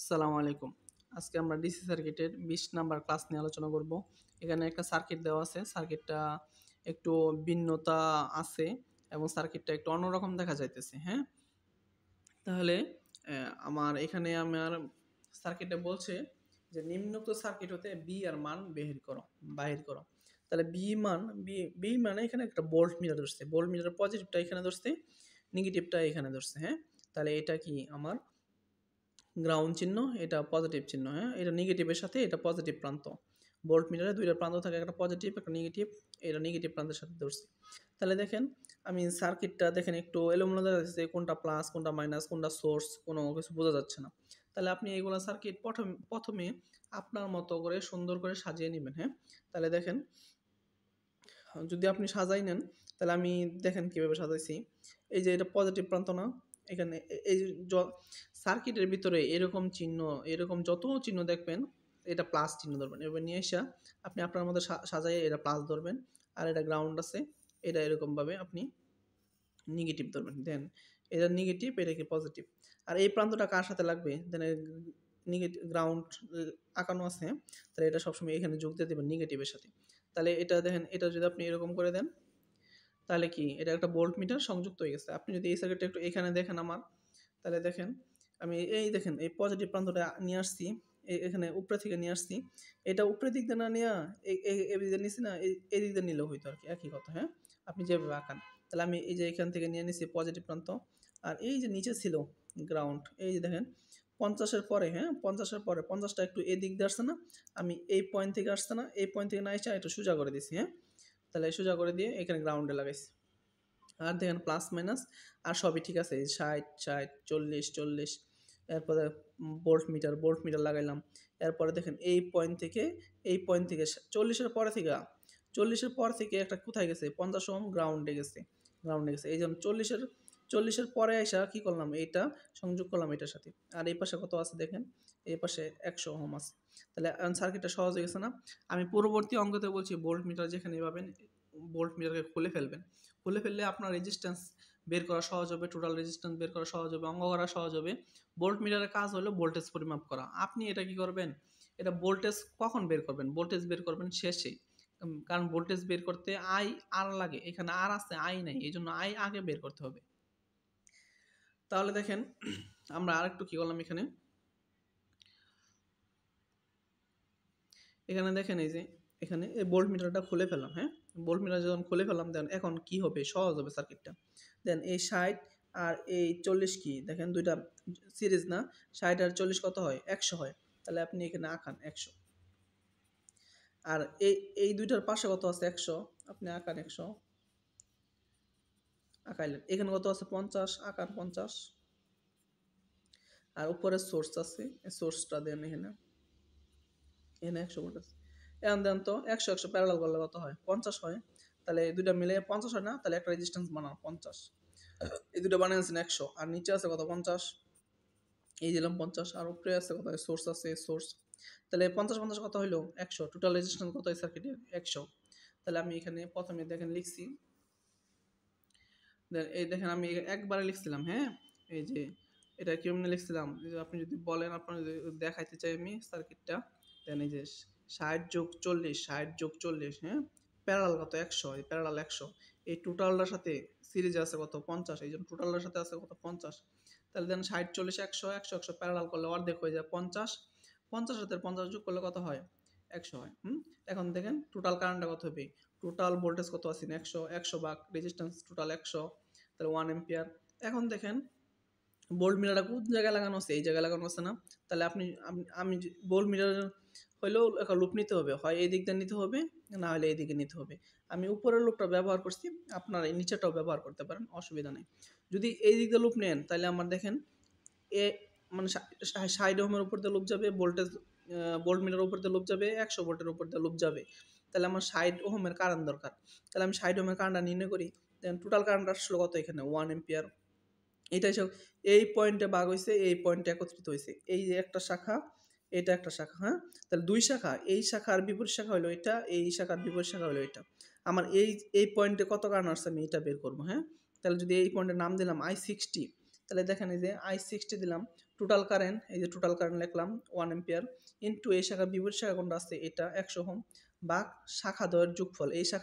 আসসালামু আলাইকুম। আজকে আমরা ডিসি সার্কিটের ২০ নাম্বার ক্লাস নিয়ে আলোচনা করব। এখানে একটা সার্কিট দেওয়া আছে। সার্কিটটা একটু ভিন্নতা আছে এবং সার্কিটটা একটু অন্যরকম দেখা যাইতেছে, হ্যাঁ? তাহলে আমার সার্কিটে বলছে যে নিম্নোক্ত সার্কিট হতে বি এর মান বাহির করো। তাহলে বি মানে এখানে একটা ভোল্ট মিটার ধরছে। ভোল্ট মিটারের পজিটিভটা এখানে ধরছে, নেগেটিভটা এখানে ধরছে, হ্যাঁ? তাহলে এটা কি আমার গ্রাউন্ড চিহ্ন, এটা পজিটিভ চিহ্ন, হ্যাঁ? এটা নেগেটিভের সাথে এটা পজিটিভ প্রান্ত। ভোল্ট মিটারে দুইটা প্রান্ত থাকে, একটা পজিটিভ একটা নেগেটিভ। এটা নেগেটিভ প্রান্তের সাথে ধরছি। তাহলে দেখেন আমি সার্কিটটা দেখেন একটু এলোমেলো দেখা যাচ্ছে, কোনটা প্লাস কোনটা মাইনাস কোনটা সোর্স কোনো কিছু বোঝা যাচ্ছে না। তাহলে আপনি এইগুলা সার্কিট প্রথমে আপনার মতো করে সুন্দর করে সাজিয়ে নেবেন, হ্যাঁ? তাহলে দেখেন যদি আপনি সাজাই নেন তাহলে আমি দেখেন কিভাবে সাজাইছি। এই যে এটা পজিটিভ প্রান্ত না, এখানে এই সার্কিটের ভিতরে এরকম যত চিহ্ন দেখবেন এটা প্লাস চিহ্ন ধরবেন। এবার নিয়ে এসে আপনি আপনার মধ্যে সাজাইয়ে এটা প্লাস ধরবেন, আর এটা গ্রাউন্ড আছে, এটা এরকমভাবে আপনি নেগেটিভ ধরবেন। দেন এটা নেগেটিভ, এটা কি পজিটিভ। আর এই প্রান্তটা কার সাথে লাগবে, দেন নেগেটিভ গ্রাউন্ড আঁকানো আছে, তাহলে এটা সবসময় এখানে যোগ দিয়ে দেবেন নেগেটিভের সাথে। তাহলে এটা দেখেন, এটা যদি আপনি এরকম করে দেন তাহলে কি এটা একটা ভোল্ট মিটার সংযুক্ত হয়ে গেছে। আপনি যদি এই সার্কিটটা একটু এখানে দেখেন তাহলে দেখেন আমি দেখেন এই পজিটিভ প্রান্তটা নিয়ে আসছি, এখানে উপরে থেকে নিয়ে আসছি। এটা উপরের দিক দিয়ে না নিয়ে এই দিক দিয়ে নিছি না, এই দিক দিয়ে নিলেও হইতো আর কি, একই কথা, হ্যাঁ? আপনি যেভাবে আঁকান। তাহলে আমি এই যে এখান থেকে নিয়ে নিছি পজিটিভ প্রান্ত, আর এই যে নিচে ছিল গ্রাউন্ড, এই যে দেখেন 50-এর পরে, হ্যাঁ? 50-এর পরে 50টা একটু এদিক দিয়ে আসছে না, আমি এই পয়েন্ট থেকে আসছে না, এই পয়েন্ট থেকে না এসে একটু সোজা করে দিছি, হ্যাঁ? তাহলে সোজা করে দিয়ে এখানে গ্রাউন্ডে লাগাইছি। আর দেখেন প্লাস মাইনাস আর সবই ঠিক আছে, 60 40 এরপরে ভোল্ট মিটার লাগাইলাম। এরপরে দেখেন এই পয়েন্ট থেকে 40-এর পর থেকে একটা কোথায় গেছে, 50 ওহম গ্রাউন্ডে গেছে। এই জন্য 40-এর পরে আসা কি করলাম, এইটা সংযোগ করলাম এটার সাথে। আর এই পাশে কত আছে দেখেন, এই পাশে 100 ওহম আছে। তাহলে সার্কিটটা সহজ হয়ে গেছে না? আমি পূর্ববর্তী অঙ্কতে বলছি ভোল্ট মিটার যেখানে পাবেন ভোল্ট মিটারকে খুলে ফেললে আপনার রেজিস্ট্যান্স বের করা সহজ হবে, টোটাল রেজিস্ট্যান্স বের করা সহজ হবে, অঙ্ক করা সহজ হবে। ভোল্ট মিটারের কাজ হলো ভোল্টেজ পরিমাপ করা। আপনি এটা কি করবেন, এটা ভোল্টেজ কখন বের করবেন, ভোল্টেজ বের করবেন শেষে। কারণ ভোল্টেজ বের করতে আই আর লাগে, এখানে আর আছে আই নাই, এই জন্য আই আগে বের করতে হবে। তাহলে দেখেন আমরা আরেকটু কি করলাম, এখানে দেখেন এই যে এখানে এই ভোল্ট মিটারটা খুলে ফেললাম, হ্যাঁ? ভোল্ট মিটার যখন খুলে ফেললাম, দেন এখন কি হবে, সহজ হবে সার্কিটটা। দেন এই 60 আর এই 40 কি দেখেন, দুইটা সিরিজ না, 60 আর 40 কত হয়, 100 হয়। তাহলে আপনি এখানে আঁকান 100, আর এই দুইটার পাশে কত আছে 100, আপনি আঁকান 100, আঁকাইলেন। এখানে কত আছে 50, আঁকান 50, আর উপরে সোর্স আছে, এই সোর্সটা দেন এখানে 100 ভোল্ট আছে। এখন দেন তো 100 প্যারালাল করলে কত হয়, 50 হয়। তাহলে এই দুইটা মিলে 50 হয় না, তাহলে একটা রেজিস্ট্যান্স বানাও 50। এই দুটো বানিয়েছেন 100, আর নিচে আছে কত 50, এই দিলাম 50, আর উপরে আছে কত, সোর্স আছে সোর্স। তাহলে 50 কত হইলো 100, টোটাল রেজিস্ট্যান্স কত হয় সার্কিটের 100। তাহলে আমি এখানে প্রথমে দেখেন লিখছি, এই দেখেন আমি একবারে লিখছিলাম, হ্যাঁ? এই যে এটা কেমনে লিখছিলাম, আপনি যদি বলেন, আপনার যদি দেখাইতে চাই আমি সার্কিটটা, দেন এই যে 60 যোগ 40, হ্যাঁ? প্যারালাল কত 100, এই প্যারালাল 100, এই টোটালটার সাথে সিরিজে আছে কত 50, এই জন্য টোটালটার সাথে আছে কত 50। তাহলে দেন 60 40 100 প্যারালাল করলে অর্ধেক হয়ে যায় 50, 50 সাথে 50 যোগ করলে কত হয় 100 হয়। এখন দেখেন টোটাল কারেন্টটা কত হবে, টোটাল ভোল্টেজ কত আছে 100 ভাগ রেজিস্ট্যান্স টোটাল 100, তাহলে 1 এম্পিয়ার। এখন দেখেন ভোল্ট মিটারটা কোন জায়গায় লাগানো আছে, এই জায়গায় লাগানো আছে না? তাহলে আমি ভোল্ট মিটার হইলেও একটা লুপ নিতে হবে, হয় এই দিক দিয়ে নিতে হবে, না হলে এই দিকে নিতে হবে। আমি উপরের লুপটা ব্যবহার করছি, আপনারা এই নিচেটাও ব্যবহার করতে পারেন, অসুবিধা নেই। যদি এই দিক দিয়ে লুপ নেন তাহলে আমার দেখেন এ মানে 60 ওহমের উপর দিয়ে লুপ যাবে, ভোল্ট মিটারের উপর দিয়ে লুপ যাবে, 100 ভোল্টের উপর দিয়ে লুপ যাবে। তাহলে আমার 60 ওহমের কারেন্ট দরকার। তাহলে আমি 60 ওহমের কারেন্টটা নির্ণয় করি। দেন টোটাল কারেন্ট আসলো কত, এখানে 1 এম্পিয়ার। এটা সব এই পয়েন্টে ভাগ হইছে, এই পয়েন্টে একত্রিত হইছে। এই যে একটা শাখা, এটা একটা শাখা, হ্যাঁ? তাহলে দুই শাখা, এই শাখার বিপরীত শাখা হলো এটা, এই শাখার বিপরীত শাখা হলো এটা। আমার এই পয়েন্টে কত কারেন্ট আসছে আমি এটা বের করব, হ্যাঁ? তাহলে যদি এই পয়েন্টের নাম দিলাম I60, তাহলে দেখেন এই যে I60 দিলাম, টোটাল কারেন্ট, এই যে টোটাল কারেন্ট লিখলাম 1 এম্পিয়ার ইনটু এই শাখার বিপরীত শাখা কোনটা আছে এটা 100 ওহম, ভাগ শাখা দ্বয়ের যোগফল, এই শাখা